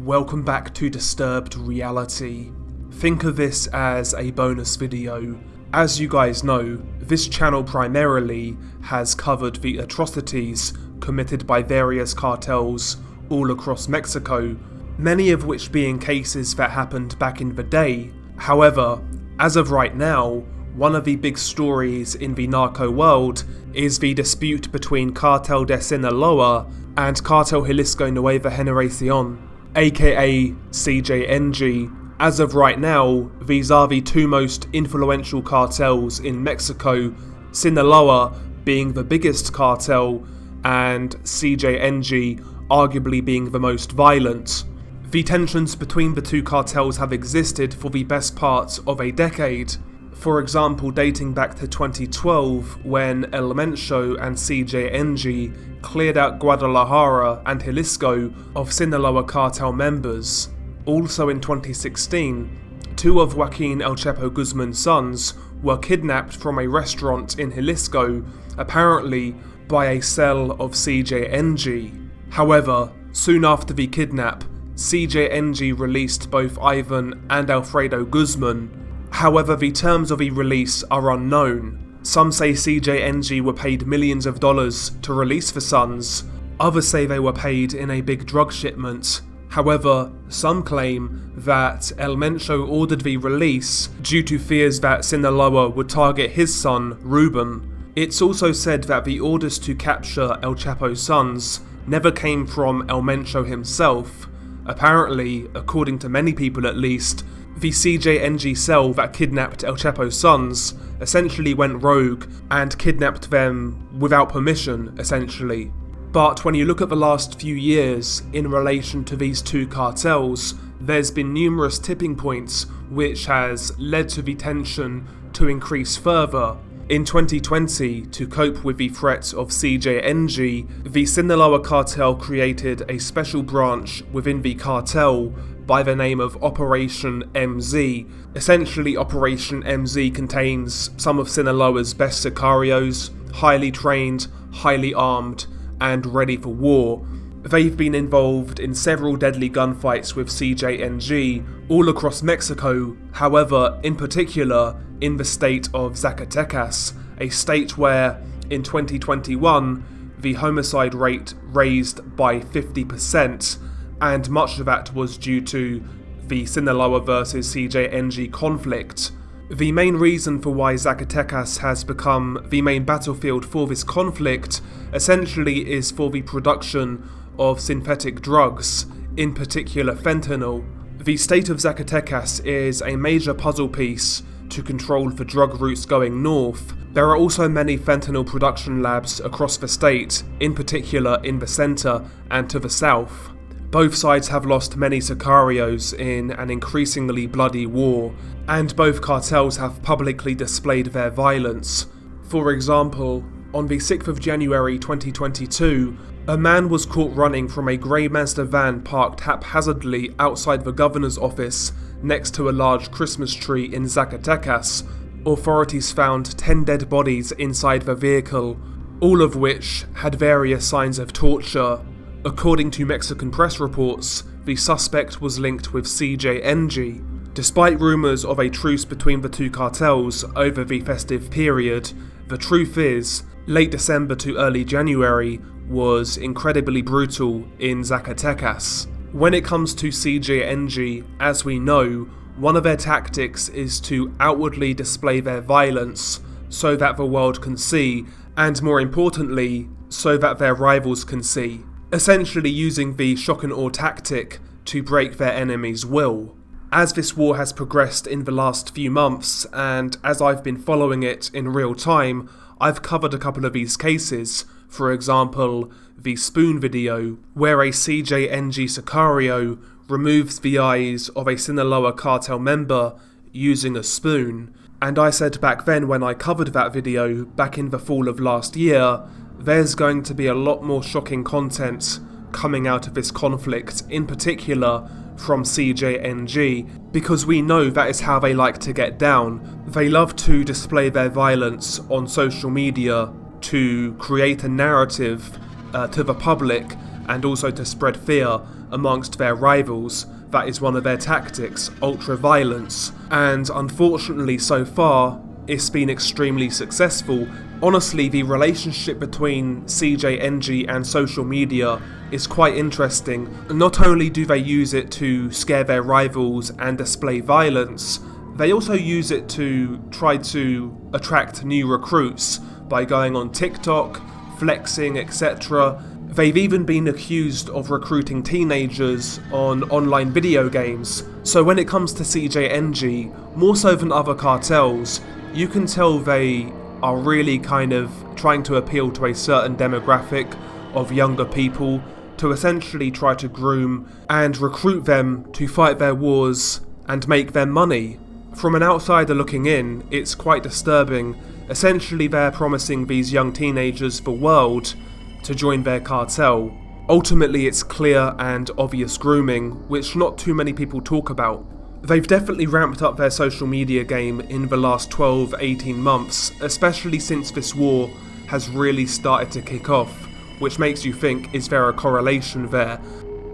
Welcome back to Disturbed Reality. Think of this as a bonus video. As you guys know, this channel primarily has covered the atrocities committed by various cartels all across Mexico, many of which being cases that happened back in the day. However, as of right now, one of the big stories in the narco world is the dispute between Cartel de Sinaloa and Cartel Jalisco Nueva Generacion, aka CJNG. As of right now, these are the two most influential cartels in Mexico, Sinaloa being the biggest cartel and CJNG arguably being the most violent. The tensions between the two cartels have existed for the best part of a decade. For example, dating back to 2012 when El Mencho and CJNG cleared out Guadalajara and Jalisco of Sinaloa Cartel members. Also in 2016, two of Joaquin El Chapo Guzman's sons were kidnapped from a restaurant in Jalisco, apparently by a cell of CJNG. However, soon after the kidnap, CJNG released both Ivan and Alfredo Guzman. However, the terms of the release are unknown. Some say CJNG were paid millions of dollars to release the sons, others say they were paid in a big drug shipment. However, some claim that El Mencho ordered the release due to fears that Sinaloa would target his son, Ruben. It's also said that the orders to capture El Chapo's sons never came from El Mencho himself. Apparently, according to many people at least, the CJNG cell that kidnapped El Chapo's sons essentially went rogue and kidnapped them without permission, essentially. But when you look at the last few years in relation to these two cartels, there's been numerous tipping points which has led to the tension to increase further. In 2020, to cope with the threat of CJNG, the Sinaloa Cartel created a special branch within the cartel by the name of Operation MZ. Essentially, Operation MZ contains some of Sinaloa's best Sicarios, highly trained, highly armed, and ready for war. They've been involved in several deadly gunfights with CJNG all across Mexico, however, in particular in the state of Zacatecas, a state where, in 2021, the homicide rate raised by 50%, and much of that was due to the Sinaloa versus CJNG conflict. The main reason for why Zacatecas has become the main battlefield for this conflict essentially is for the production of synthetic drugs, in particular fentanyl. The state of Zacatecas is a major puzzle piece to control the drug routes going north. There are also many fentanyl production labs across the state, in particular in the centre and to the south. Both sides have lost many Sicarios in an increasingly bloody war, and both cartels have publicly displayed their violence. For example, on the 6th of January 2022, a man was caught running from a grey Mazda van parked haphazardly outside the governor's office next to a large Christmas tree in Zacatecas. Authorities found 10 dead bodies inside the vehicle, all of which had various signs of torture. According to Mexican press reports, the suspect was linked with CJNG. Despite rumours of a truce between the two cartels over the festive period, the truth is, late December to early January was incredibly brutal in Zacatecas. When it comes to CJNG, as we know, one of their tactics is to outwardly display their violence so that the world can see, and more importantly, so that their rivals can see. Essentially using the shock and awe tactic to break their enemy's will. As this war has progressed in the last few months, and as I've been following it in real time, I've covered a couple of these cases. For example, the spoon video, where a CJNG Sicario removes the eyes of a Sinaloa Cartel member using a spoon. And I said back then when I covered that video, back in the fall of last year, there's going to be a lot more shocking content coming out of this conflict, in particular from CJNG, because we know that is how they like to get down. They love to display their violence on social media to create a narrative to the public and also to spread fear, amongst their rivals. That is one of their tactics, ultra-violence, and unfortunately so far, it's been extremely successful. Honestly, the relationship between CJNG and social media is quite interesting. Not only do they use it to scare their rivals and display violence, they also use it to try to attract new recruits by going on TikTok, flexing, etc. They've even been accused of recruiting teenagers on online video games. So when it comes to CJNG, more so than other cartels, you can tell they are really kind of trying to appeal to a certain demographic of younger people to essentially try to groom and recruit them to fight their wars and make them money. From an outsider looking in, it's quite disturbing. Essentially, they're promising these young teenagers the world to join their cartel. Ultimately, it's clear and obvious grooming, which not too many people talk about. They've definitely ramped up their social media game in the last 12-18 months, especially since this war has really started to kick off, which makes you think, is there a correlation there?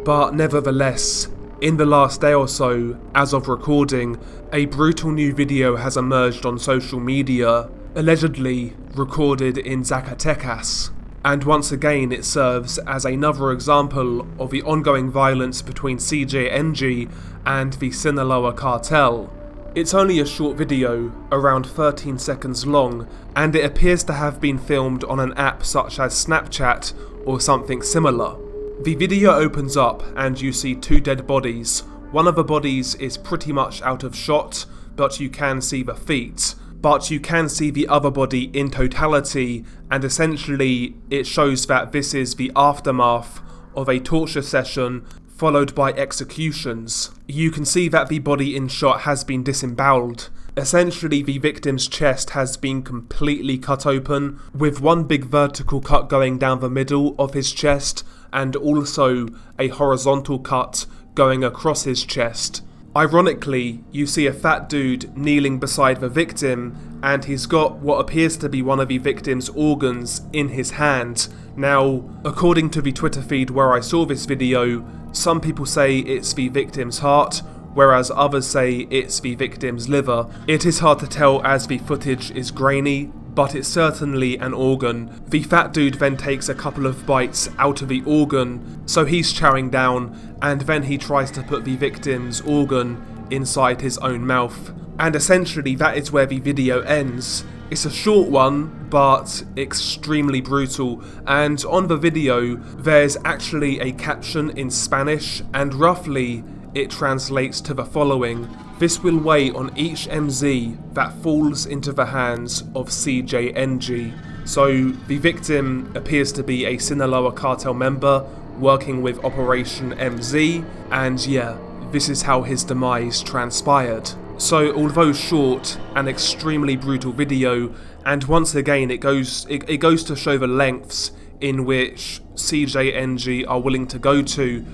But nevertheless, in the last day or so, as of recording, a brutal new video has emerged on social media, allegedly recorded in Zacatecas. And once again, it serves as another example of the ongoing violence between CJNG and the Sinaloa Cartel. It's only a short video, around 13 seconds long, and it appears to have been filmed on an app such as Snapchat or something similar. The video opens up and you see two dead bodies. One of the bodies is pretty much out of shot, but you can see the feet. But you can see the other body in totality, and essentially it shows that this is the aftermath of a torture session followed by executions. You can see that the body in shot has been disemboweled. Essentially, the victim's chest has been completely cut open, with one big vertical cut going down the middle of his chest, and also a horizontal cut going across his chest. Ironically, you see a fat dude kneeling beside the victim, and he's got what appears to be one of the victim's organs in his hand. Now, according to the Twitter feed where I saw this video, some people say it's the victim's heart, whereas others say it's the victim's liver. It is hard to tell as the footage is grainy, but it's certainly an organ. The fat dude then takes a couple of bites out of the organ, so he's chowing down, and then he tries to put the victim's organ inside his own mouth. And essentially that is where the video ends. It's a short one, but extremely brutal, and on the video there's actually a caption in Spanish, and roughly it translates to the following: "This will weigh on each MZ that falls into the hands of CJNG." So the victim appears to be a Sinaloa Cartel member working with Operation MZ, and yeah, this is how his demise transpired. So although short, an extremely brutal video, and once again it goes to show the lengths in which CJNG are willing to go to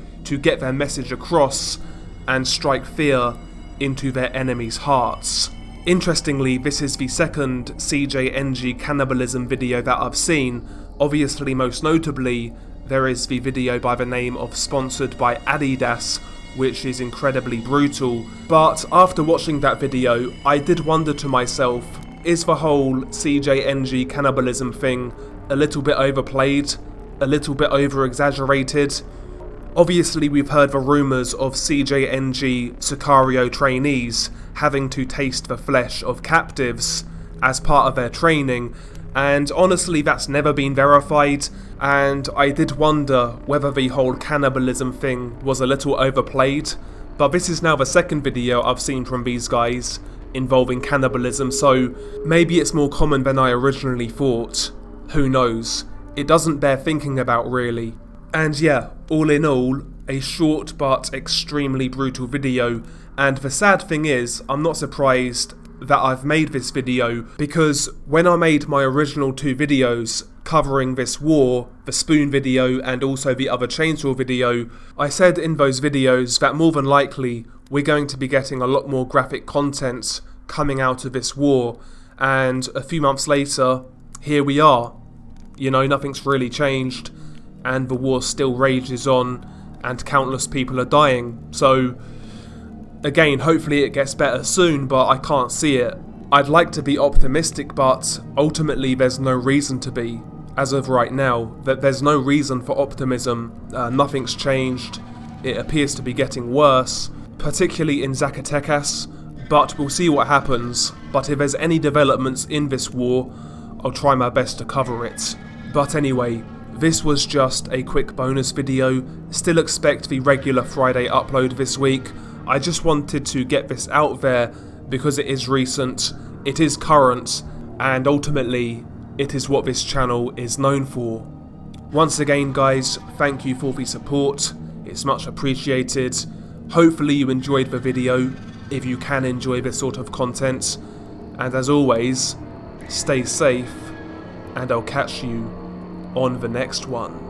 get their message across and strike fear into their enemies' hearts. Interestingly, this is the second CJNG Cannibalism video that I've seen. Obviously, most notably, there is the video by the name of Sponsored by Adidas, which is incredibly brutal. But after watching that video, I did wonder to myself, is the whole CJNG cannibalism thing a little bit overplayed? A little bit over-exaggerated? Obviously, we've heard the rumours of CJNG Sicario trainees having to taste the flesh of captives as part of their training, and honestly that's never been verified, and I did wonder whether the whole cannibalism thing was a little overplayed, but this is now the second video I've seen from these guys involving cannibalism, so maybe it's more common than I originally thought. Who knows? It doesn't bear thinking about really. And yeah, all in all, a short but extremely brutal video, and the sad thing is, I'm not surprised that I've made this video, because when I made my original two videos covering this war, the spoon video and also the other chainsaw video, I said in those videos that more than likely we're going to be getting a lot more graphic content coming out of this war, and a few months later, here we are. You know, nothing's really changed, and the war still rages on, and countless people are dying. So again, hopefully it gets better soon, but I can't see it. I'd like to be optimistic, but ultimately there's no reason to be. As of right now, that there's no reason for optimism. Nothing's changed. It appears to be getting worse, particularly in Zacatecas, but we'll see what happens. But if there's any developments in this war, I'll try my best to cover it. But anyway, this was just a quick bonus video. Still expect the regular Friday upload this week. I just wanted to get this out there because it is recent, it is current, and ultimately it is what this channel is known for. Once again guys, thank you for the support, it's much appreciated. Hopefully you enjoyed the video, if you can enjoy this sort of content. And as always, stay safe, and I'll catch you on the next one.